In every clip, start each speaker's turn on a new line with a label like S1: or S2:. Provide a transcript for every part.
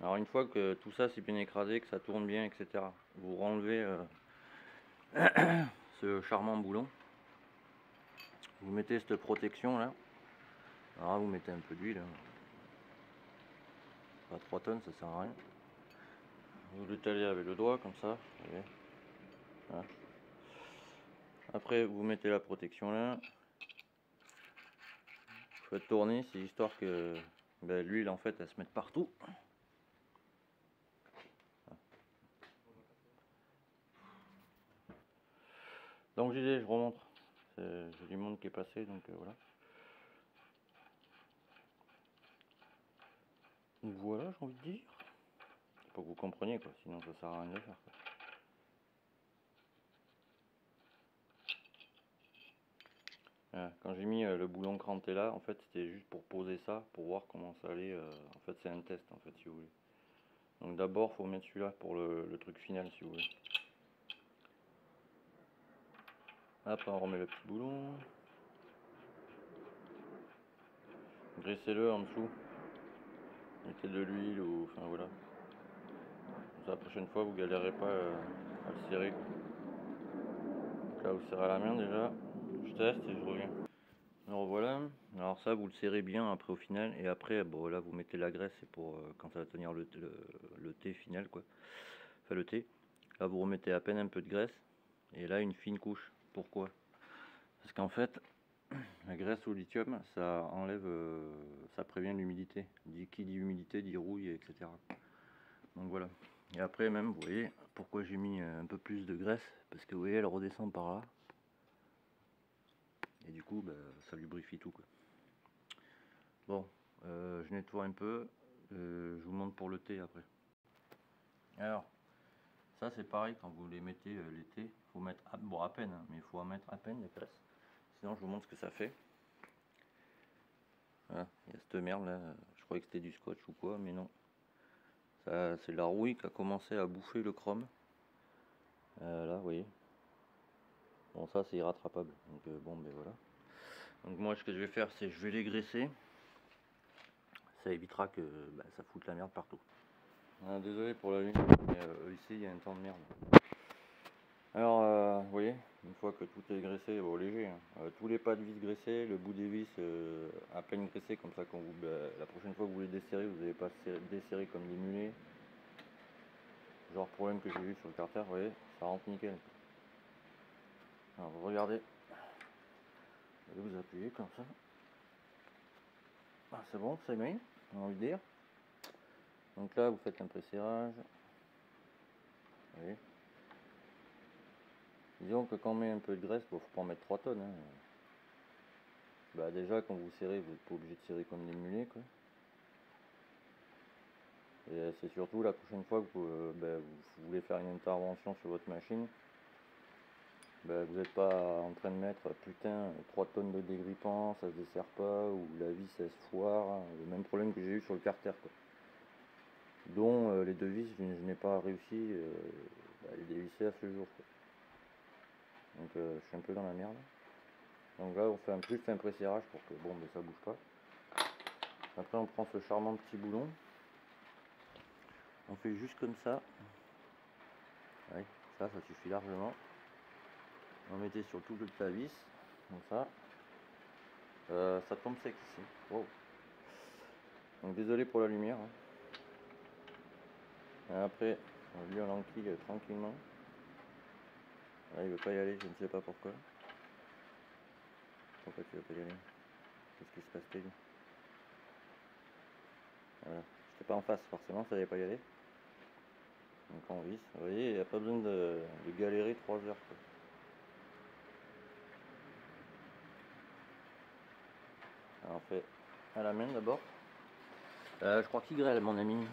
S1: Alors une fois que tout ça c'est bien écrasé, que ça tourne bien, etc., vous renlevez ce charmant boulon. Vous mettez cette protection là. Alors là, vous mettez un peu d'huile. Pas 3 tonnes, ça sert à rien. Vous l'étalez avec le doigt comme ça. Vous voyez. Voilà. Après vous mettez la protection là. Vous faites tourner, c'est histoire que l'huile en fait elle se mette partout. Donc je remonte. J'ai du monde qui est passé, donc voilà. Donc voilà, j'ai envie de dire. Faut que vous compreniez quoi, sinon ça sert à rien de le faire quoi. Voilà. Quand j'ai mis le boulon cranté là, en fait c'était juste pour poser ça, pour voir comment ça allait. En fait c'est un test en fait si vous voulez. Donc d'abord faut mettre celui-là pour le truc final si vous voulez. Après on remet le petit boulon. Graissez-le en dessous. Mettez de l'huile ou enfin voilà. Comme ça, la prochaine fois vous galérez pas à le serrer quoi. Donc là vous serrez à la main déjà. Je teste et je reviens. Alors voilà, alors ça vous le serrez bien après au final, et après bon là vous mettez la graisse, c'est pour quand ça va tenir le thé final quoi, enfin le thé. Là vous remettez à peine un peu de graisse, et là une fine couche. Pourquoi? Parce qu'en fait la graisse au lithium ça enlève, ça prévient l'humidité, qui dit humidité dit rouille, etc. Donc voilà, et après même vous voyez pourquoi j'ai mis un peu plus de graisse, parce que vous voyez elle redescend par là, et du coup ça lubrifie tout quoi. Bon, je nettoie un peu, je vous montre pour le thé après. Alors, ça c'est pareil, quand vous les mettez les thés, il faut mettre, bon à peine, hein, mais il faut en mettre à peine des places. Sinon je vous montre ce que ça fait. Voilà, il y a cette merde là, je croyais que c'était du scotch ou quoi, mais non. Ça c'est la rouille qui a commencé à bouffer le chrome. Là, vous voyez. Bon ça c'est irrattrapable, donc bon ben voilà. Donc moi ce que je vais faire c'est je vais les graisser. Ça évitera que ça foute la merde partout. Désolé pour la lumière, mais ici il y a un temps de merde. Alors, vous voyez, une fois que tout est graissé, bon, léger, hein, tous les pas de vis graissés, le bout des vis à peine graissé, comme ça, quand vous, la prochaine fois que vous les desserrez, vous n'allez pas desserrer comme des mulets. Genre problème que j'ai vu sur le carter, vous voyez, ça rentre nickel. Alors, vous regardez, vous appuyez comme ça. Ah, c'est bon, c'est bien, j'ai envie de dire. Donc là, vous faites un pré-serrage. Vous voyez. Disons que quand on met un peu de graisse, bon, faut pas en mettre 3 tonnes. Hein. Déjà, quand vous serrez, vous n'êtes pas obligé de serrer comme des mulets, quoi. Et c'est surtout la prochaine fois que vous voulez faire une intervention sur votre machine, vous n'êtes pas en train de mettre putain 3 tonnes de dégrippant, ça se dessert pas, ou la vis elle se foire, hein, le même problème que j'ai eu sur le carter quoi. Dont les deux vis je n'ai pas réussi à les dévisser à ce jour quoi. Donc je suis un peu dans la merde. Donc là on fait juste un pré-serrage pour que bon ça bouge pas. Après on prend ce charmant petit boulon, on fait juste comme ça. Ouais, ça suffit largement. On mettait sur tout le vis, comme ça. Ça tombe sec ici. Wow. Donc désolé pour la lumière. Hein. Et après, lui on l'enquille tranquillement. Là, il veut pas y aller, je ne sais pas pourquoi. Pourquoi tu veux pas y aller? Qu'est-ce qui se passe, Peggy? Voilà. J'étais pas en face, forcément, ça n'allait pas y aller. Donc on visse. Vous voyez, il n'y a pas besoin de galérer 3 heures. Quoi. Alors on fait à la main d'abord. Je crois qu'il grêle mon ami.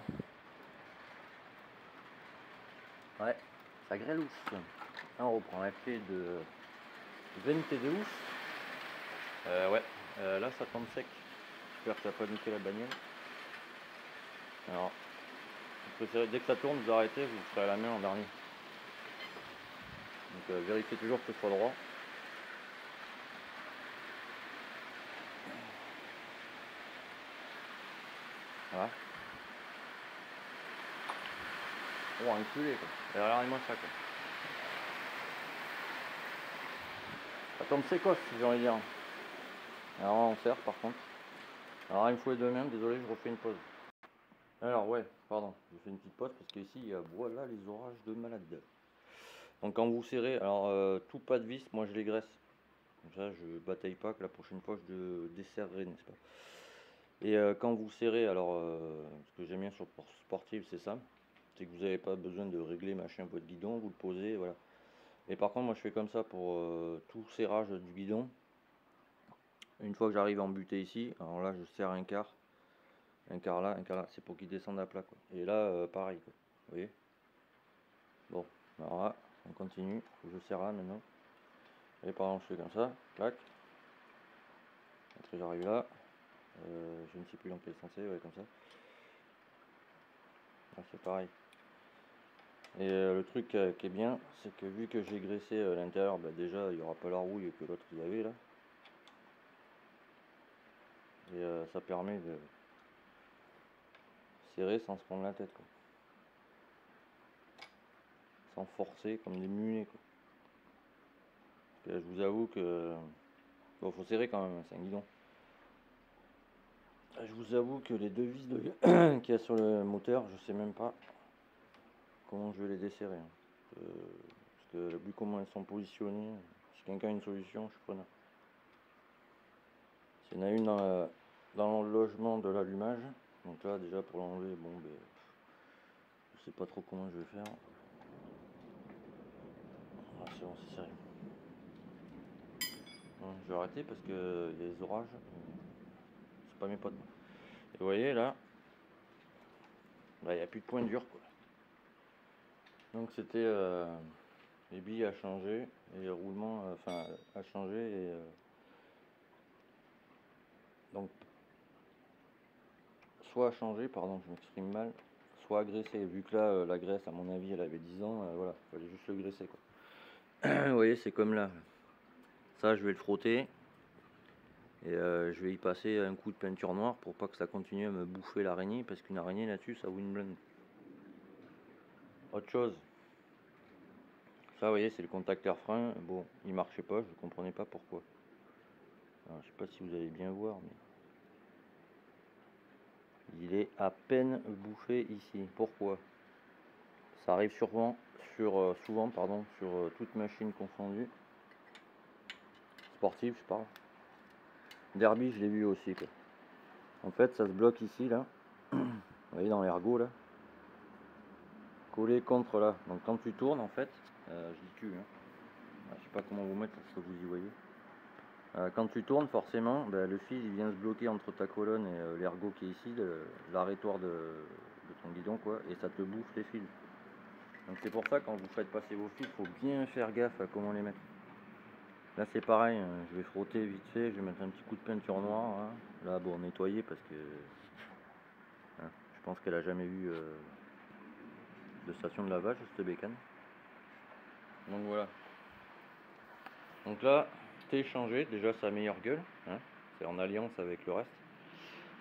S1: Ouais, ça grêle ouf. Là on reprend la clé de 22. Ouais, là ça tombe sec. J'espère que ça n'a pas niqué la bagnole. Alors, dès que ça tourne, vous arrêtez, vous ferez la main en dernier. Donc vérifiez toujours que ce soit droit. Voilà. Oh, enculé quoi. Et regardez-moi ça quoi. Ça tombe sécosse, j'ai envie de dire. Alors on serre par contre. Alors il me faut les deux mains, désolé, je refais une pause. Alors ouais, pardon, je fais une petite pause parce qu'ici il y a voilà les orages de malade. Donc quand vous serrez, alors tout pas de vis, moi je les graisse. Comme ça je bataille pas que la prochaine fois je desserrerai, n'est-ce pas. Et quand vous serrez, alors ce que j'aime bien sur le sportif c'est ça, c'est que vous n'avez pas besoin de régler machin votre guidon, vous le posez, voilà. Et par contre moi je fais comme ça pour tout serrage du guidon. Une fois que j'arrive à en buter ici, alors là je serre un quart là, c'est pour qu'il descende à plat quoi. Et là pareil quoi, vous voyez. Bon, alors là, on continue, je serre là maintenant. Et par exemple je fais comme ça, clac. Après j'arrive là, je ne sais plus dans quel sens c'est, ouais comme ça. Là c'est pareil. Et le truc qui est bien, c'est que vu que j'ai graissé l'intérieur, bah, déjà il n'y aura pas la rouille que l'autre il y avait là. Et ça permet de serrer sans se prendre la tête quoi. Sans forcer comme des mulets quoi. Parce que je vous avoue que bon, faut serrer quand même, c'est un guidon. Je vous avoue que les deux vis qu'il y a sur le moteur, je sais même pas comment je vais les desserrer. Hein. Parce que vu comment elles sont positionnées, si quelqu'un a une solution, je suis preneur. S'il y en a une dans le logement de l'allumage, donc là déjà pour l'enlever, bon ben je sais pas trop comment je vais faire. Ah, c'est bon, c'est serré. Bon, je vais arrêter parce que il y a les orages, c'est pas mes potes. Et vous voyez là, il n'y a plus de point dur quoi. Donc c'était les billes à changer et le roulement enfin à changer et donc soit à changer, pardon je m'exprime mal, soit à graisser, vu que là la graisse à mon avis elle avait 10 ans, voilà, il fallait juste le graisser quoi. Vous voyez c'est comme là, ça je vais le frotter et je vais y passer un coup de peinture noire pour pas que ça continue à me bouffer l'araignée, parce qu'une araignée là-dessus ça vaut une blinde. Autre chose, ça vous voyez c'est le contacteur frein, bon il marchait pas, je comprenais pas pourquoi. Alors, je sais pas si vous allez bien voir mais il est à peine bouffé ici. Pourquoi? Ça arrive souvent sur toute machine confondue. Sportive, je parle. Derby, je l'ai vu aussi quoi. En fait, ça se bloque ici là. Vous voyez dans l'ergot là. Collé contre là. Donc quand tu tournes en fait, je dis tu, hein. Je sais pas comment vous mettre pour que vous y voyez. Quand tu tournes, forcément, le fil il vient se bloquer entre ta colonne et l'ergot qui est ici, l'arrêtoire de ton guidon quoi, et ça te bouffe les fils. Donc c'est pour ça quand vous faites passer vos fils, il faut bien faire gaffe à comment les mettre. Là c'est pareil, hein, je vais frotter vite fait, je vais mettre un petit coup de peinture noire. Hein. Là bon nettoyer parce que hein, je pense qu'elle a jamais eu de station de lavage cette bécane. Donc voilà. Donc là, c'est changé, déjà ça a meilleure gueule, hein. C'est en alliance avec le reste.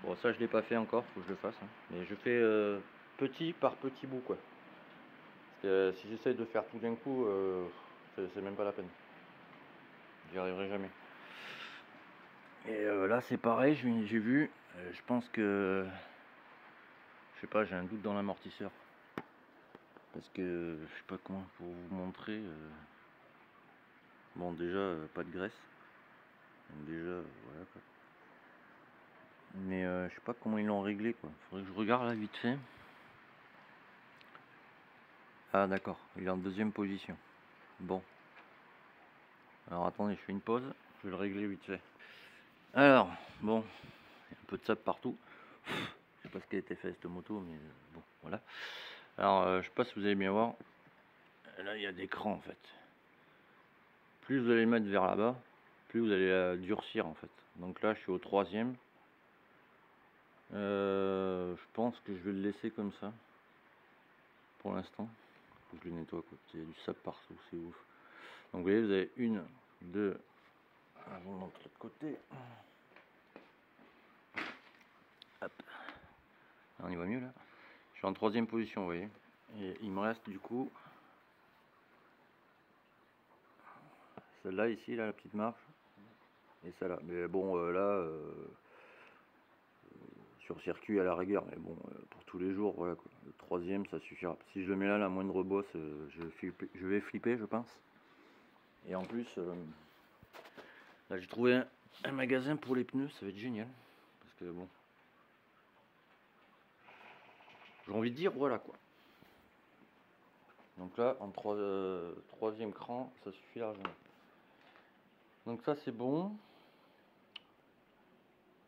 S1: Bon ça je l'ai pas fait encore, faut que je le fasse. Hein. Mais je fais petit par petit bout quoi. Parce que si j'essaye de faire tout d'un coup, c'est même pas la peine. J'y arriverai jamais. Et là c'est pareil, j'ai vu, je pense que, je sais pas, j'ai un doute dans l'amortisseur. Parce que je sais pas comment pour vous montrer. Bon déjà pas de graisse. Donc déjà voilà quoi. Mais je sais pas comment ils l'ont réglé quoi. Faudrait que je regarde là vite fait. Ah d'accord, il est en deuxième position. Bon. Alors attendez, je fais une pause, je vais le régler vite fait. Alors, bon, il y a un peu de sable partout. Je sais pas ce qu'elle a été fait cette moto, mais bon, voilà. Alors, je sais pas si vous allez bien voir. Là, il y a des crans en fait. Plus vous allez le mettre vers là-bas, plus vous allez la durcir en fait. Donc là, je suis au troisième. Je pense que je vais le laisser comme ça. Pour l'instant. Faut que je le nettoie quoi. Il y a du sable partout, c'est ouf. Donc vous voyez, vous avez une, deux. Je vous montre l'autre côté. Hop. On y voit mieux là. Je suis en troisième position, vous voyez. Et il me reste du coup celle-là ici, là, la petite marche, et celle-là. Mais bon, sur circuit à la rigueur, mais bon, pour tous les jours, voilà quoi. Le troisième, ça suffira. Si je le mets là, la moindre bosse, je vais flipper, je pense. Et en plus, là j'ai trouvé un magasin pour les pneus, ça va être génial. Parce que bon, j'ai envie de dire, voilà quoi. Donc là, en troisième cran, ça suffit largement. Donc ça c'est bon.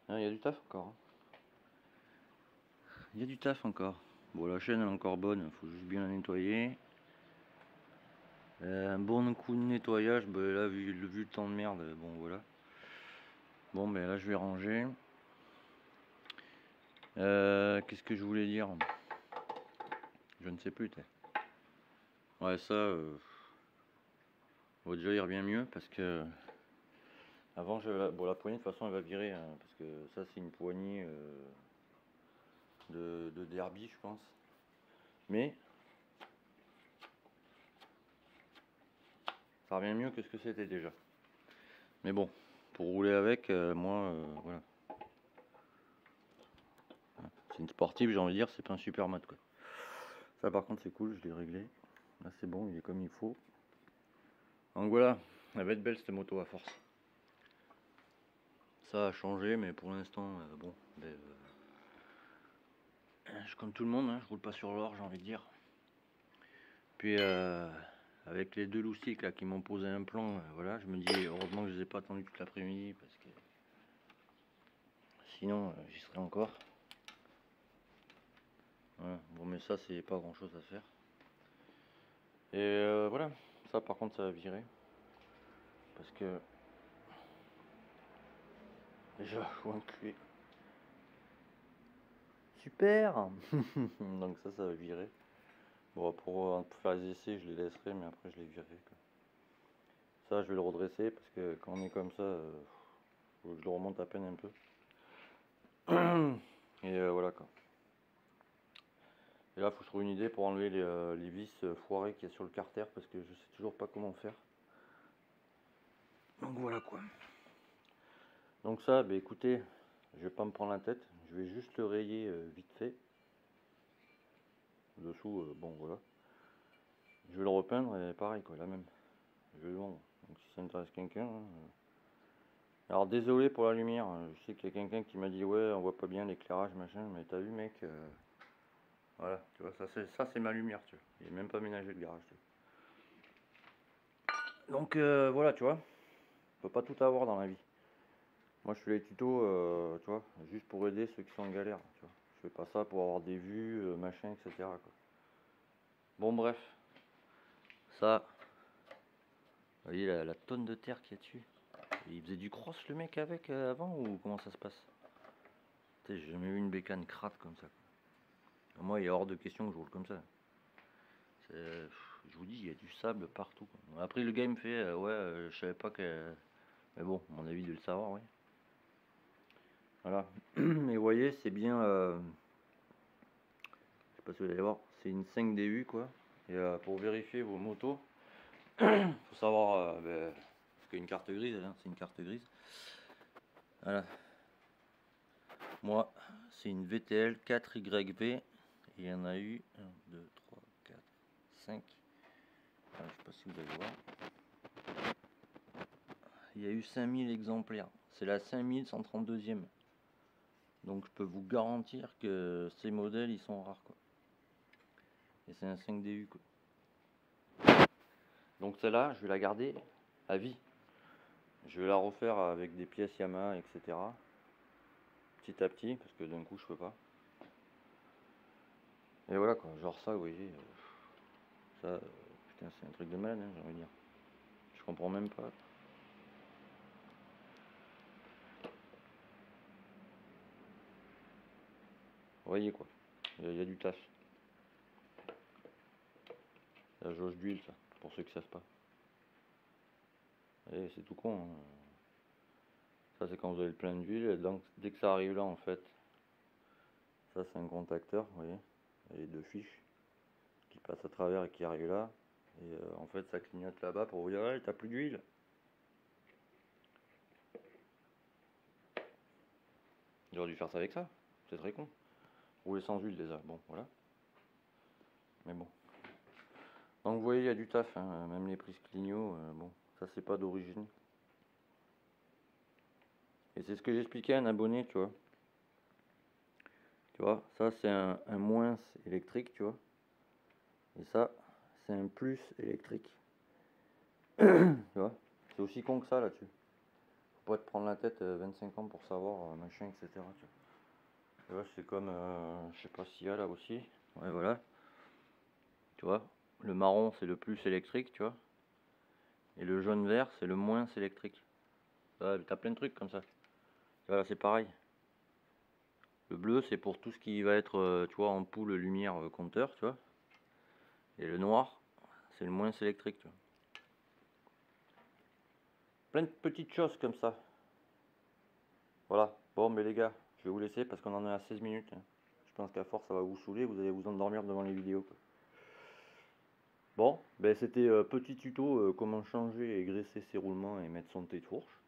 S1: Il y a du taf encore. Hein. Il y a du taf encore. Bon, la chaîne elle est encore bonne, il faut juste bien la nettoyer. Un bon coup de nettoyage, bah, là vu le temps de merde, bon voilà. Bon ben là je vais ranger. Qu'est-ce que je voulais dire? Je ne sais plus. Ouais ça, bon, déjà il revient mieux parce que avant bon la poignée de toute façon elle va virer hein, parce que ça c'est une poignée de derby je pense. Mais ça revient mieux que ce que c'était déjà. Mais bon, pour rouler avec, moi voilà. C'est une sportive, j'ai envie de dire, c'est pas un super mode quoi. Ça par contre c'est cool, je l'ai réglé. Là c'est bon, il est comme il faut. Donc voilà, elle va être belle cette moto à force. Ça a changé, mais pour l'instant, bon, je comme tout le monde, hein, je roule pas sur l'or, j'ai envie de dire. Puis avec les deux loustiques là qui m'ont posé un plan, voilà, je me dis heureusement que je les ai pas attendus toute l'après-midi parce que sinon j'y serais encore. Voilà. Bon mais ça c'est pas grand chose à faire. Et voilà, ça par contre ça va virer. Parce que déjà je vois un cul. Super. Donc ça va virer. Bon pour faire les essais je les laisserai mais après je les virerai quoi. Ça je vais le redresser parce que quand on est comme ça, je le remonte à peine un peu. Et voilà quoi. Et là, faut que je trouve une idée pour enlever les vis foirées qu'il y a sur le carter parce que je sais toujours pas comment faire. Donc voilà quoi. Donc ça, bah, écoutez, je vais pas me prendre la tête. Je vais juste le rayer vite fait. Dessous, bon voilà. Je vais le repeindre et pareil quoi, la même. Je vais le vendre. Donc si ça intéresse quelqu'un. Hein, Alors désolé pour la lumière. Je sais qu'il y a quelqu'un qui m'a dit ouais, on voit pas bien l'éclairage machin. Mais t'as vu mec, voilà, tu vois, ça c'est ma lumière, tu vois. Il n'est même pas ménagé le garage. Tu vois. Donc voilà, tu vois, on peut pas tout avoir dans la vie. Moi je fais les tutos, tu vois, juste pour aider ceux qui sont en galère, tu vois. Je fais pas ça pour avoir des vues, machin, etc. quoi. Bon bref, ça, vous voyez la tonne de terre qu'il y a dessus. Et il faisait du cross le mec avec avant ou comment ça se passe? J'ai jamais vu une bécane crade comme ça. Moi il est hors de question que je roule comme ça. Je vous dis, il y a du sable partout. Quoi. Après le gars il me fait, ouais, je savais pas que... Mais bon, à mon avis de le savoir, oui. Voilà. Mais vous voyez, c'est bien... je sais pas si vous allez voir, c'est une 5DU quoi. Et pour vérifier vos motos, faut savoir... parce qu'une carte grise, hein, c'est une carte grise. Voilà. Moi, c'est une VTL 4YV. Il y en a eu 1, 2, 3, 4, 5. Je sais pas si vous allez voir. Il y a eu 5000 exemplaires. C'est la 5132e. Donc je peux vous garantir que ces modèles ils sont rares quoi. Et c'est un 5DU quoi. Donc celle-là je vais la garder à vie. Je vais la refaire avec des pièces Yamaha etc. Petit à petit parce que d'un coup je peux pas. Et voilà quoi, genre ça vous voyez. Ça putain c'est un truc de malade hein, j'ai envie de dire. Je comprends même pas. Vous voyez quoi. Il y a du taf. La jauge d'huile ça, pour ceux qui savent pas. Et c'est tout con. Hein. Ça c'est quand vous avez le plein d'huile. Donc dès que ça arrive là en fait. Ça c'est un contacteur, vous voyez. Et deux fiches. qui passe à travers et qui arrive là. Et en fait ça clignote là-bas pour vous dire ouais, t'as plus d'huile. J'aurais dû faire ça avec ça, c'est très con. Rouler sans huile déjà, bon voilà. Mais bon. Donc vous voyez il y a du taf, hein. Même les prises clignot, bon, ça c'est pas d'origine. Et c'est ce que j'expliquais à un abonné, tu vois. Tu vois, ça c'est un moins électrique, tu vois. Et ça, c'est un plus électrique. Tu vois, c'est aussi con que ça là-dessus. Faut pas te prendre la tête 25 ans pour savoir machin, etc. Tu vois, c'est comme, je sais pas s'il y a là aussi. Ouais, voilà. Tu vois, le marron c'est le plus électrique, tu vois. Et le jaune vert c'est le moins électrique. T'as plein de trucs comme ça. Voilà, c'est pareil. Le bleu c'est pour tout ce qui va être, tu vois, ampoule, lumière, compteur, tu vois. Et le noir c'est le moins électrique, tu vois. Plein de petites choses comme ça. Voilà. Bon, mais les gars, je vais vous laisser parce qu'on en est à 16 minutes. Je pense qu'à force, ça va vous saouler. Vous allez vous endormir devant les vidéos, quoi. Bon, ben c'était petit tuto comment changer et graisser ses roulements et mettre son thé de fourche.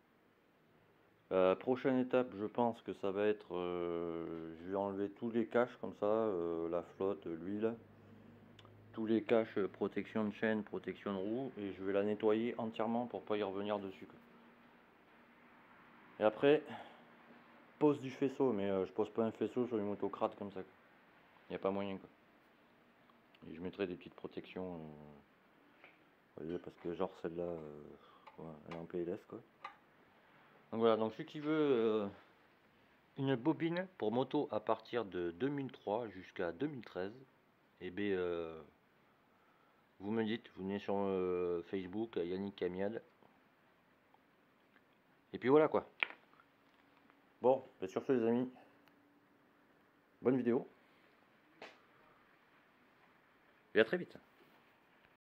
S1: Prochaine étape, je pense que ça va être, je vais enlever tous les caches comme ça, la flotte, l'huile, tous les caches protection de chaîne, protection de roue, et je vais la nettoyer entièrement pour pas y revenir dessus, quoi. Et après, pose du faisceau, mais je pose pas un faisceau sur une motocrate comme ça. Il n'y a pas moyen, quoi. Et je mettrai des petites protections, vous voyez, parce que genre celle-là, ouais, elle est en PLS, quoi. Donc voilà, donc celui qui veut une bobine pour moto à partir de 2003 jusqu'à 2013, et bien vous me dites, vous venez sur Facebook, Yannick Camiade. Et puis voilà quoi. Bon, ben sur ce les amis, bonne vidéo. Et à très vite.